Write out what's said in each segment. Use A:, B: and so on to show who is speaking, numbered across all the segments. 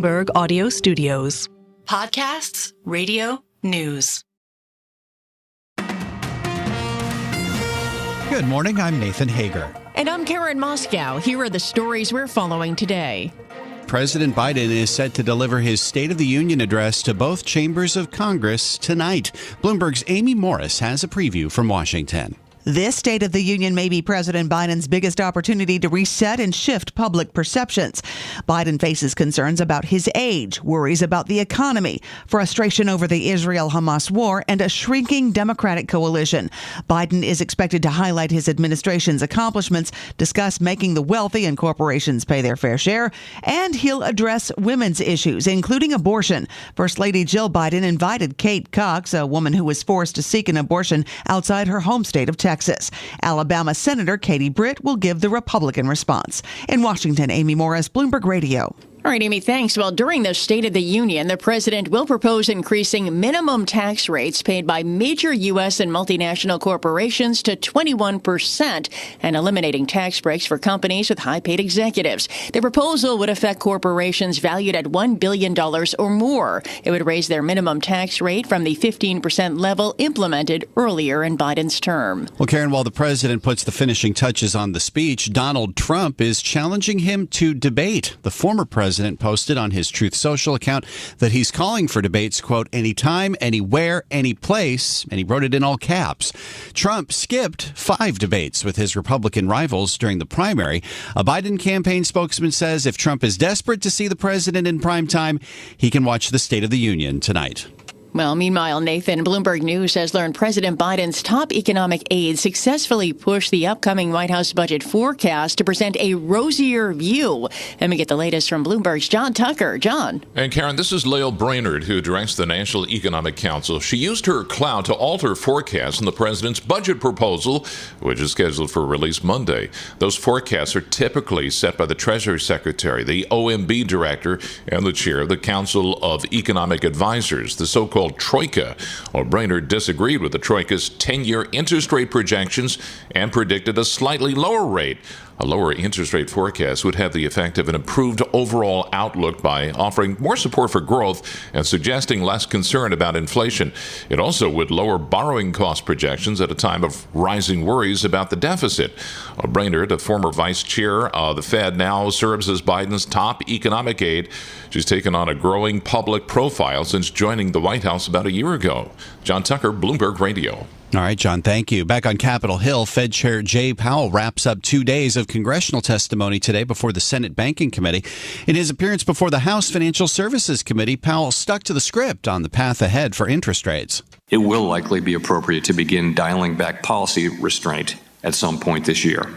A: Bloomberg Audio Studios. Podcasts, radio, news.
B: Good morning, I'm Nathan Hager.
C: And I'm Karen Moscow. Here are the stories we're following today.
B: President Biden is set to deliver his State of the Union address to both chambers of Congress tonight. Bloomberg's Amy Morris has a preview from Washington.
D: This State of the Union may be President Biden's biggest opportunity to reset and shift public perceptions. Biden faces concerns about his age, worries about the economy, frustration over the Israel-Hamas war, and a shrinking Democratic coalition. Biden is expected to highlight his administration's accomplishments, discuss making the wealthy and corporations pay their fair share, and he'll address women's issues, including abortion. First Lady Jill Biden invited Kate Cox, a woman who was forced to seek an abortion outside her home state of Texas. Alabama Senator Katie Britt will give the Republican response. In Washington, Amy Morris, Bloomberg Radio.
C: All right, Amy, thanks. Well, during the State of the Union, the president will propose increasing minimum tax rates paid by major U.S. and multinational corporations to 21% and eliminating tax breaks for companies with high-paid executives. The proposal would affect corporations valued at $1 billion or more. It would raise their minimum tax rate from the 15% level implemented earlier in Biden's term.
B: Well, Karen, while the president puts the finishing touches on the speech, Donald Trump is challenging him to debate. The former president posted on his Truth Social account that he's calling for debates, quote, anytime, anywhere, any place, and he wrote it in all caps. Trump skipped 5 debates with his Republican rivals during the primary. A Biden campaign spokesman says if Trump is desperate to see the president in prime time, he can watch the State of the Union tonight.
C: Well, meanwhile, Nathan, Bloomberg News has learned President Biden's top economic aide successfully pushed the upcoming White House budget forecast to present a rosier view. Let me get the latest from Bloomberg's John Tucker. John.
E: And Karen, this is Lael Brainerd, who directs the National Economic Council. She used her clout to alter forecasts in the president's budget proposal, which is scheduled for release Monday. Those forecasts are typically set by the Treasury Secretary, the OMB director, and the chair of the Council of Economic Advisors, the so-called Troika. Well, Brainerd disagreed with the Troika's 10-year interest rate projections and predicted a slightly lower rate. A lower interest rate forecast would have the effect of an improved overall outlook by offering more support for growth and suggesting less concern about inflation. It also would lower borrowing cost projections at a time of rising worries about the deficit. Brainerd, a former vice chair of the Fed, now serves as Biden's top economic aide. She's taken on a growing public profile since joining the White House about a year ago. John Tucker, Bloomberg Radio.
B: All right, John, thank you. Back on Capitol Hill, Fed Chair Jay Powell wraps up 2 days of congressional testimony today before the Senate Banking Committee. In his appearance before the House Financial Services Committee, Powell stuck to the script on the path ahead for interest rates.
F: It will likely be appropriate to begin dialing back policy restraint at some point this year.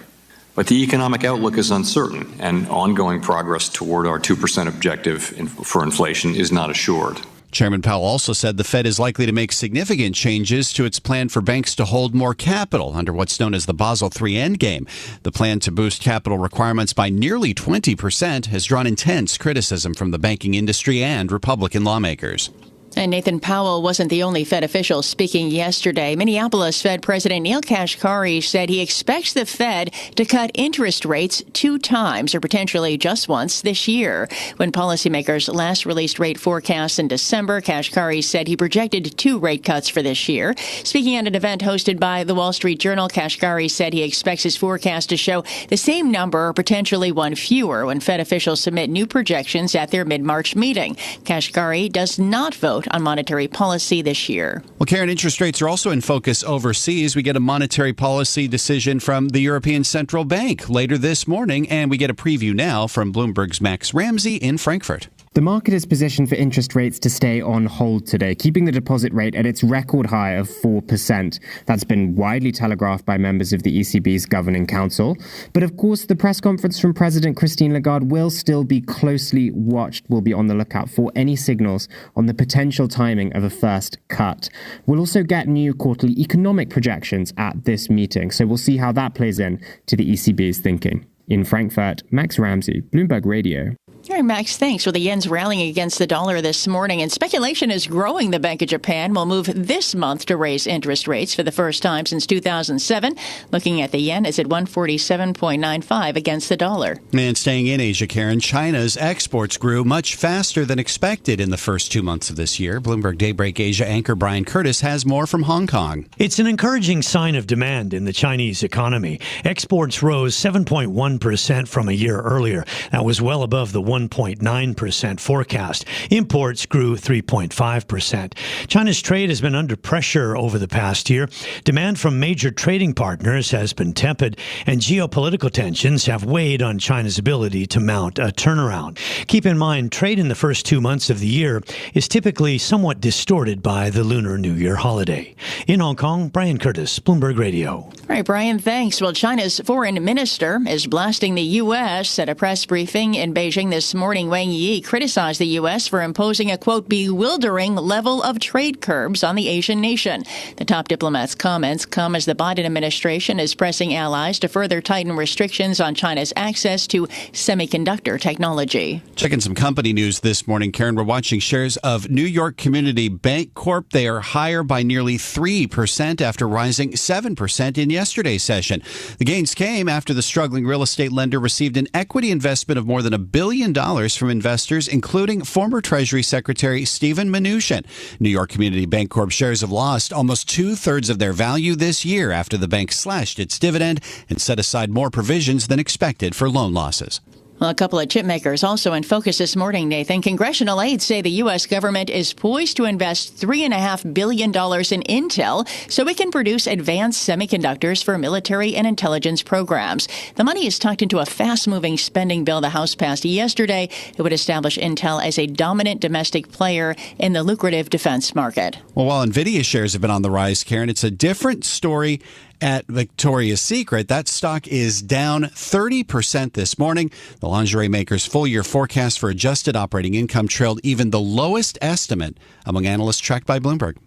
F: But the economic outlook is uncertain, and ongoing progress toward our 2% objective for inflation is not assured.
B: Chairman Powell also said the Fed is likely to make significant changes to its plan for banks to hold more capital under what's known as the Basel III endgame. The plan to boost capital requirements by nearly 20% has drawn intense criticism from the banking industry and Republican lawmakers.
C: And Nathan, Powell wasn't the only Fed official speaking yesterday. Minneapolis Fed President Neil Kashkari said he expects the Fed to cut interest rates 2 times or potentially just once this year. When policymakers last released rate forecasts in December, Kashkari said he projected 2 rate cuts for this year. Speaking at an event hosted by the Wall Street Journal, Kashkari said he expects his forecast to show the same number or potentially one fewer when Fed officials submit new projections at their mid-March meeting. Kashkari does not vote on monetary policy this year.
B: Well, Karen, interest rates are also in focus overseas. We get a monetary policy decision from the European Central Bank later this morning, and we get a preview now from Bloomberg's Max Ramsey in Frankfurt.
G: The market is positioned for interest rates to stay on hold today, keeping the deposit rate at its record high of 4%. That's been widely telegraphed by members of the ECB's Governing Council. But of course, the press conference from President Christine Lagarde will still be closely watched. We'll be on the lookout for any signals on the potential timing of a first cut. We'll also get new quarterly economic projections at this meeting, so we'll see how that plays in to the ECB's thinking. In Frankfurt, Max Ramsey, Bloomberg Radio.
C: All right, Max, thanks. Well, the yen's rallying against the dollar this morning, and speculation is growing the Bank of Japan will move this month to raise interest rates for the first time since 2007. Looking at the yen, it's at 147.95 against the dollar.
B: And staying in Asia, Karen, China's exports grew much faster than expected in the first 2 months of this year. Bloomberg Daybreak Asia anchor Brian Curtis has more from Hong Kong.
H: It's an encouraging sign of demand in the Chinese economy. Exports rose 7.1% from a year earlier. That was well above the 1.9% forecast. Imports grew 3.5%. China's trade has been under pressure over the past year. Demand from major trading partners has been tepid, and geopolitical tensions have weighed on China's ability to mount a turnaround. Keep in mind, trade in the first 2 months of the year is typically somewhat distorted by the Lunar New Year holiday. In Hong Kong, Brian Curtis, Bloomberg Radio.
C: All right, Brian, thanks. Well, China's foreign minister is blasting the U.S. At a press briefing in Beijing this morning. Wang Yi criticized the U.S. for imposing a, quote, bewildering level of trade curbs on the Asian nation. The top diplomat's comments come as the Biden administration is pressing allies to further tighten restrictions on China's access to semiconductor technology.
B: Checking some company news this morning, Karen, we're watching shares of New York Community Bank Corp. They are higher by nearly 3% after rising 7% in yesterday's session. The gains came after the struggling real estate lender received an equity investment of more than $1 billion from investors, including former Treasury Secretary Stephen Mnuchin. New York Community Bank Corp shares have lost almost 2/3 of their value this year after the bank slashed its dividend and set aside more provisions than expected for loan losses.
C: Well, a couple of chip makers also in focus this morning, Nathan. Congressional aides say the U.S. government is poised to invest $3.5 billion in Intel so it can produce advanced semiconductors for military and intelligence programs. The money is tucked into a fast-moving spending bill the House passed yesterday. It would establish Intel as a dominant domestic player in the lucrative defense market.
B: Well, while NVIDIA shares have been on the rise, Karen, it's a different story at Victoria's Secret. That stock is down 30% this morning. The lingerie maker's full-year forecast for adjusted operating income trailed even the lowest estimate among analysts tracked by Bloomberg.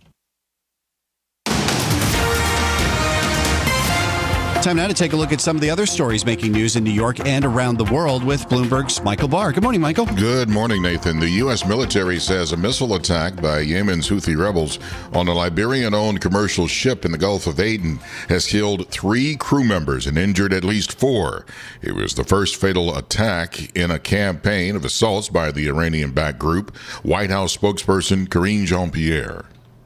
B: Time now to take a look at some of the other stories making news in New York and around the world with Bloomberg's Michael Barr. Good morning, Michael.
I: Good morning, Nathan. The U.S. military says a missile attack by Yemen's Houthi rebels on a Liberian-owned commercial ship in the Gulf of Aden has killed 3 crew members and injured at least 4. It was the first fatal attack in a campaign of assaults by the Iranian-backed group. White House spokesperson Karine Jean-Pierre.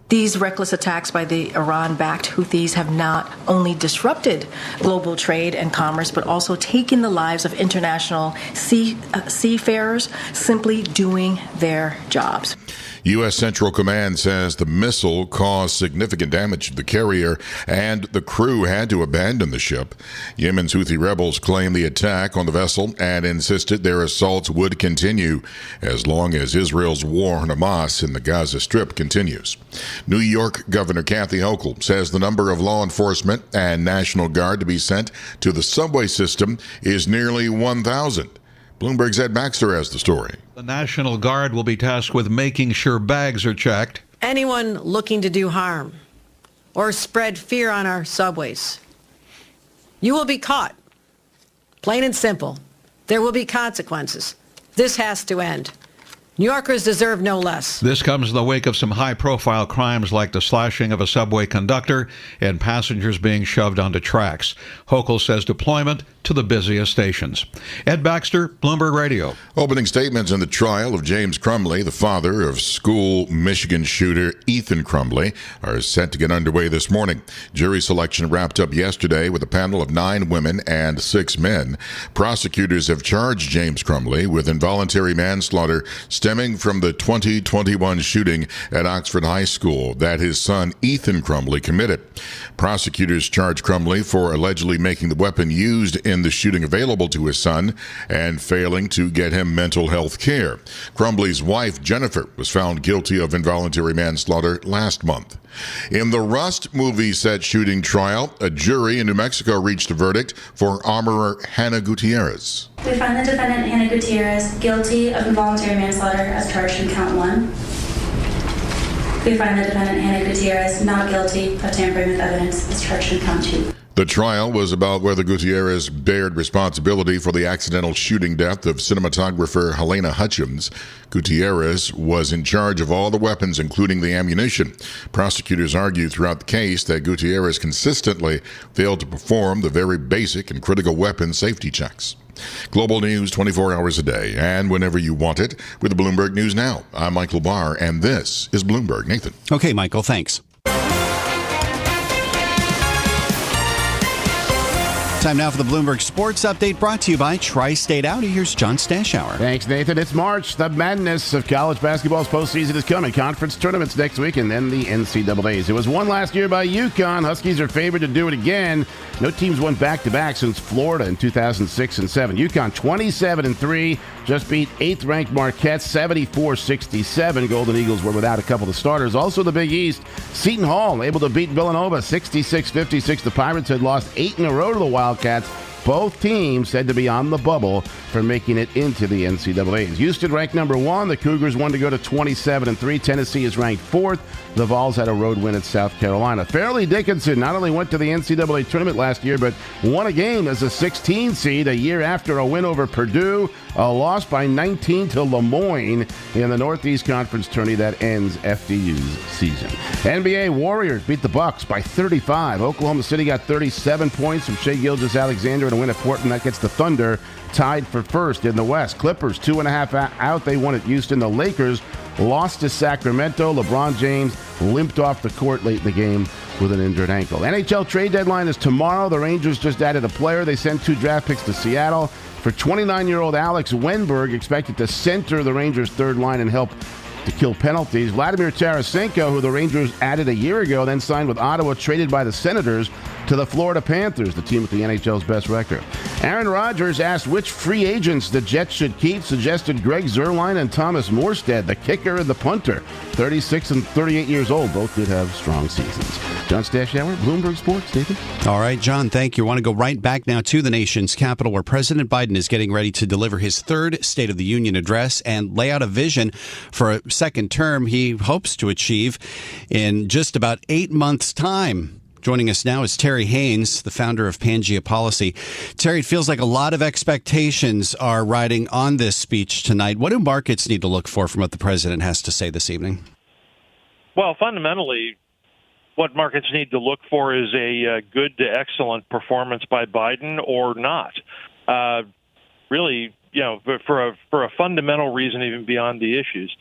J: These reckless attacks by the Iran-backed Houthis have not only disrupted global trade and commerce, but also taken the lives of international seafarers simply doing their jobs.
I: U.S. Central Command says the missile caused significant damage to the carrier and the crew had to abandon the ship. Yemen's Houthi rebels claimed the attack on the vessel and insisted their assaults would continue as long as Israel's war on Hamas in the Gaza Strip continues. New York Governor Kathy Hochul says the number of law enforcement and National Guard to be sent to the subway system is nearly 1,000. Bloomberg's Ed Baxter has the story.
K: The National Guard will be tasked with making sure bags are checked.
L: Anyone looking to do harm or spread fear on our subways, you will be caught. Plain and simple. There will be consequences. This has to end. New Yorkers deserve no less.
K: This comes in the wake of some high-profile crimes like the slashing of a subway conductor and passengers being shoved onto tracks. Hochul says deployment to the busiest stations. Ed Baxter, Bloomberg Radio.
I: Opening statements in the trial of James Crumbley, the father of school Michigan shooter Ethan Crumbley, are set to get underway this morning. Jury selection wrapped up yesterday with a panel of 9 women and 6 men. Prosecutors have charged James Crumbley with involuntary manslaughter stemming from the 2021 shooting at Oxford High School that his son Ethan Crumbley committed. Prosecutors charge Crumbley for allegedly making the weapon used in the shooting available to his son and failing to get him mental health care. Crumbley's wife, Jennifer, was found guilty of involuntary manslaughter last month. In the Rust movie set shooting trial, a jury in New Mexico reached a verdict for armorer Hannah Gutierrez.
M: We find the defendant, Hannah Gutierrez, guilty of involuntary manslaughter as charged in count 1. We find the defendant, Hannah Gutierrez, not guilty of tampering with evidence as charged in count 2.
I: The trial was about whether Gutierrez bared responsibility for the accidental shooting death of cinematographer Helena Hutchins. Gutierrez was in charge of all the weapons, including the ammunition. Prosecutors argued throughout the case that Gutierrez consistently failed to perform the very basic and critical weapon safety checks. Global news 24 hours a day and whenever you want it with Bloomberg News Now. I'm Michael Barr, and this is Bloomberg. Nathan.
B: Okay, Michael, thanks. Time now for the Bloomberg Sports Update, brought to you by Tri-State Audi. Here's John Stashower.
N: Thanks, Nathan. It's March. The madness of college basketball's postseason is coming. Conference tournaments next week, and then the NCAAs. It was won last year by UConn. Huskies are favored to do it again. No teams won back-to-back since Florida in 2006 and 7. UConn 27-3, just beat 8th-ranked Marquette 74-67. Golden Eagles were without a couple of starters. Also the Big East, Seton Hall able to beat Villanova 66-56. The Pirates had lost 8 in a row to the Wildcats. Both teams said to be on the bubble for making it into the NCAAs. Houston ranked number 1. The Cougars won to go to 27-3. Tennessee is ranked 4th. The Vols had a road win at South Carolina. Fairleigh Dickinson not only went to the NCAA tournament last year, but won a game as a 16 seed a year after a win over Purdue, a loss by 19 to Lemoyne in the Northeast Conference tourney that ends FDU's season. NBA Warriors beat the Bucks by 35. Oklahoma City got 37 points from Shai Gilgeous-Alexander in a win at Portland. That gets the Thunder tied for first in the West. Clippers 2.5 out. They won at Houston. The Lakers lost to Sacramento. LeBron James limped off the court late in the game with an injured ankle. NHL trade deadline is tomorrow. The Rangers just added a player. They sent 2 draft picks to Seattle for 29-year-old Alex Wenberg, expected to center the Rangers' third line and help to kill penalties. Vladimir Tarasenko, who the Rangers added a year ago, then signed with Ottawa, traded by the Senators to the Florida Panthers, the team with the NHL's best record. Aaron Rodgers asked which free agents the Jets should keep, suggested Greg Zuerlein and Thomas Morstead, the kicker and the punter. 36 and 38 years old, both did have strong seasons. John Stashower, Bloomberg Sports. Nathan?
B: All right, John, thank you. I want to go right back now to the nation's capital, where President Biden is getting ready to deliver his third State of the Union address and lay out a vision for a second term he hopes to achieve in just about 8 months' time. Joining us now is Terry Haynes, the founder of Pangea Policy. Terry, it feels like a lot of expectations are riding on this speech tonight. What do markets need to look for from what the president has to say this evening?
O: Well, fundamentally, what markets need to look for is a good to excellent performance by Biden or not. Really, for a fundamental reason, even beyond the issues.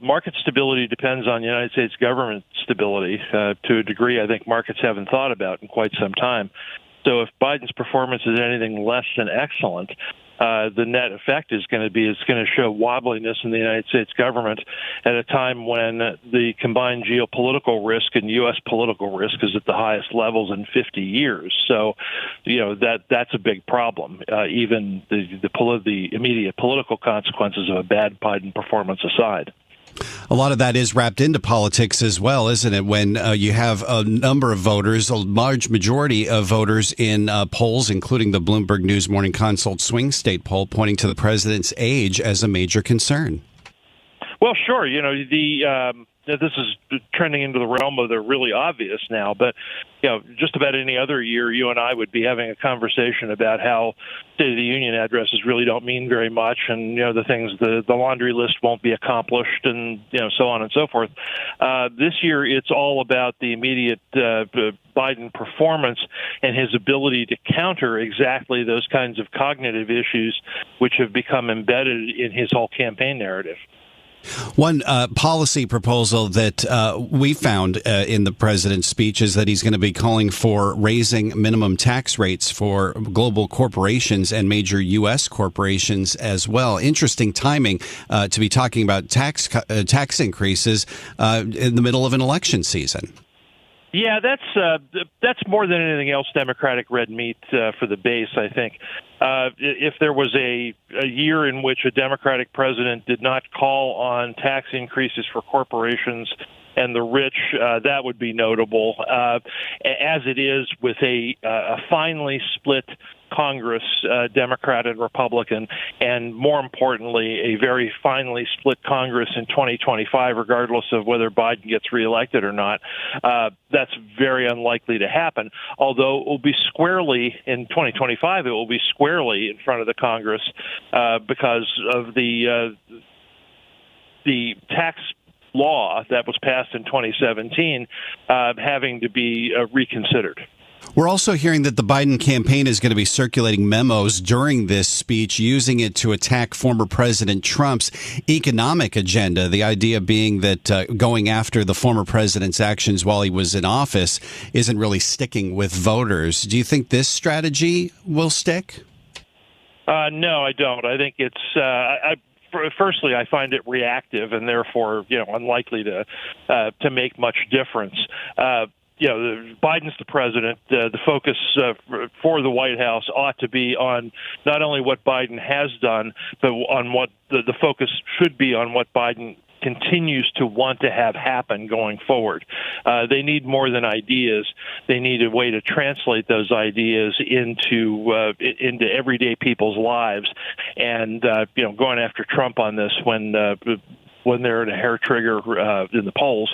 O: Market stability depends on United States government stability to a degree I think markets haven't thought about in quite some time. So if Biden's performance is anything less than excellent, the net effect is going to be it's going to show wobbliness in the United States government at a time when the combined geopolitical risk and U.S. political risk is at the highest levels in 50 years. So, that's a big problem, even the immediate political consequences of a bad Biden performance aside.
B: A lot of that is wrapped into politics as well, isn't it? When you have a number of voters, a large majority of voters in polls, including the Bloomberg News Morning Consult swing state poll, pointing to the president's age as a major concern.
O: Well, sure. This is trending into the realm of the really obvious now, but just about any other year, you and I would be having a conversation about how State of the Union addresses really don't mean very much, and the things the laundry list won't be accomplished, and so on and so forth. This year, it's all about the immediate Biden performance and his ability to counter exactly those kinds of cognitive issues which have become embedded in his whole campaign narrative.
B: One policy proposal that we found in the president's speech is that he's going to be calling for raising minimum tax rates for global corporations and major U.S. corporations as well. Interesting timing to be talking about tax increases in the middle of an election season.
O: Yeah, that's more than anything else Democratic red meat for the base, I think. If there was a year in which a Democratic president did not call on tax increases for corporations and the rich, that would be notable. As it is with a finely split Congress, Democrat and Republican, and more importantly, a very finely split Congress in 2025, regardless of whether Biden gets reelected or not. That's very unlikely to happen, although it will be squarely in 2025, it will be squarely in front of the Congress because of the tax law that was passed in 2017 having to be reconsidered.
B: We're also hearing that the Biden campaign is going to be circulating memos during this speech, using it to attack former President Trump's economic agenda. The idea being that going after the former president's actions while he was in office isn't really sticking with voters. Do you think this strategy will stick?
O: No, I don't. I think it's firstly, I find it reactive and therefore, unlikely to make much difference. Biden's the president. The focus for the White House ought to be on not only what Biden has done, but on what the focus should be on what Biden continues to want to have happen going forward. They need more than ideas. They need a way to translate those ideas into everyday people's lives. And going after Trump on this when they're at a hair trigger in the polls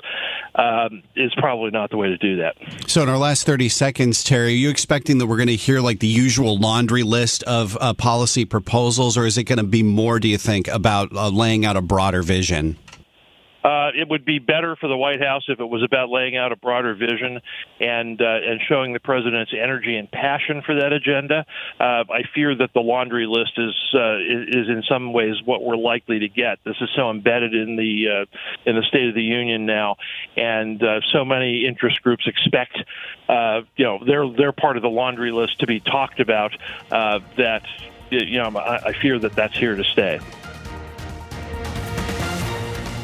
O: is probably not the way to do that.
B: So in our last 30 seconds, Terry, are you expecting that we're going to hear like the usual laundry list of policy proposals, or is it going to be more, do you think, about laying out a broader vision?
O: It would be better for the White House if it was about laying out a broader vision and showing the president's energy and passion for that agenda. I fear that the laundry list is in some ways what we're likely to get. This is so embedded in the State of the Union now, and so many interest groups expect their part of the laundry list to be talked about. That I fear that that's here to stay.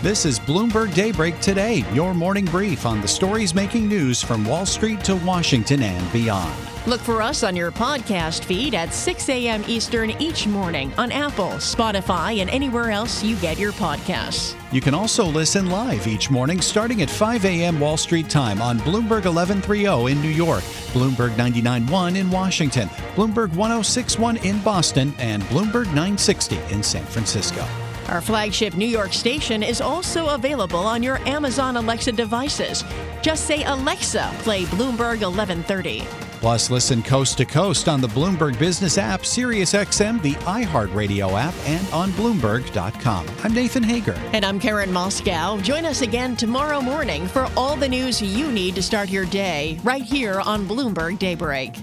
B: This is Bloomberg Daybreak Today, your morning brief on the stories making news from Wall Street to Washington and beyond.
C: Look for us on your podcast feed at 6 a.m. Eastern each morning on Apple, Spotify, and anywhere else you get your podcasts.
B: You can also listen live each morning starting at 5 a.m. Wall Street time on Bloomberg 1130 in New York, Bloomberg 99.1 in Washington, Bloomberg 106.1 in Boston, and Bloomberg 960 in San Francisco.
C: Our flagship New York station is also available on your Amazon Alexa devices. Just say, Alexa, play Bloomberg 1130.
B: Plus, listen coast to coast on the Bloomberg Business app, SiriusXM, the iHeartRadio app, and on Bloomberg.com. I'm Nathan Hager.
C: And I'm Karen Moscow. Join us again tomorrow morning for all the news you need to start your day right here on Bloomberg Daybreak.